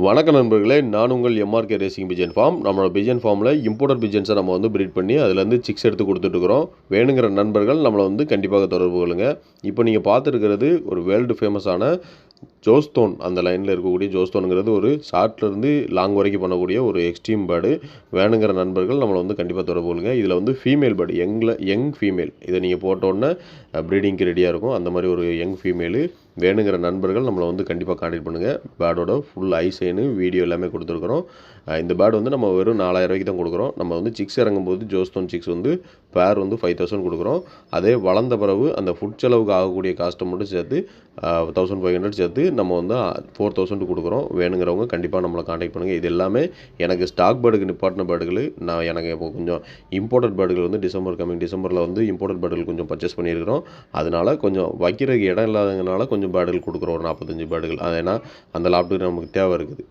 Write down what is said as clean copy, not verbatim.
வணக்கம் நண்பர்களே, நான் உங்கள் எம்ஆர்கே ரேசிங் பிஜன் ஃபார்ம். நம்மளோட பிஜன் ஃபார்மில் இம்போர்ட்டட் பிஜன்ஸை நம்ம வந்து ப்ரீட் பண்ணி அதுலேருந்து சிக்ஸ் எடுத்து கொடுத்துட்ருக்குறோம். வேணுங்கிற நண்பர்கள் நம்மளை வந்து கண்டிப்பாக தொடர்பு கொள்ளுங்க. இப்போ நீங்கள் பார்த்துருக்கிறது ஒரு வேர்ல்டு ஃபேமஸான ஜோஸ்தோன். அந்த லைனில் இருக்கக்கூடிய ஜோஸ்தோனுங்கிறது ஒரு ஷார்ட்லேருந்து லாங் வரைக்கும் பண்ணக்கூடிய ஒரு எக்ஸ்ட்ரீம் பேர்டு. வேணுங்கிற நண்பர்கள் நம்மளை வந்து கண்டிப்பாக தொடர்பு கொள்ளுங்க. இதில் வந்து ஃபீமேல் பேர்டு, யங் ஃபீமேல். இதை நீங்கள் போட்டோன்னே ப்ரீடிங்க்கு ரெடியாக இருக்கும். அந்த மாதிரி ஒரு யங் ஃபீமேலு. வேணுங்கிற நண்பர்கள் நம்மளை வந்து கண்டிப்பாக கான்டெக்ட் பண்ணுங்கள். பேர்டோட ஃபுல் ஐ சைனு வீடியோ எல்லாமே கொடுத்துருக்குறோம். இந்த பேர்டு வந்து நம்ம வெறும் 4000 ரூபாய்க்கு தான் கொடுக்குறோம். நம்ம வந்து சிக்ஸ் இறங்கும்போது ஜோஸ்தோன் சிக்ஸ் வந்து பேர் வந்து 5000 கொடுக்குறோம். அதே வளர்ந்த பிறகு அந்த ஃபுட் செலவுக்கு ஆகக்கூடிய காஸ்ட்டை மட்டும் சேர்த்து 1500 சேர்த்து நம்ம வந்து 4000 கொடுக்குறோம். வேணுங்கிறவங்க கண்டிப்பாக நம்மளை கான்டெக்ட் பண்ணுங்கள். இது எல்லாமே எனக்கு ஸ்டாக் பேர்டுக்கு நிப்பாட்டின பேர்டுகள். எனக்கு இப்போ கொஞ்சம் இம்போர்ட்டட் பேர்டுகள் வந்து டிசம்பரில் வந்து இம்போர்ட்டட் பேர்டுகள் கொஞ்சம் பர்ச்சேஸ் பண்ணியிருக்கிறோம். அதனால் கொஞ்சம் வைக்கிறதுக்கு இடம் இல்லாததுனால கொஞ்சம் பேர்டுகள் கொடுக்குறோம். ஒரு 45 பேர்டுகள். அது ஏன்னா அந்த லாப்ட்டுக்கு நமக்கு தேவை இருக்குது.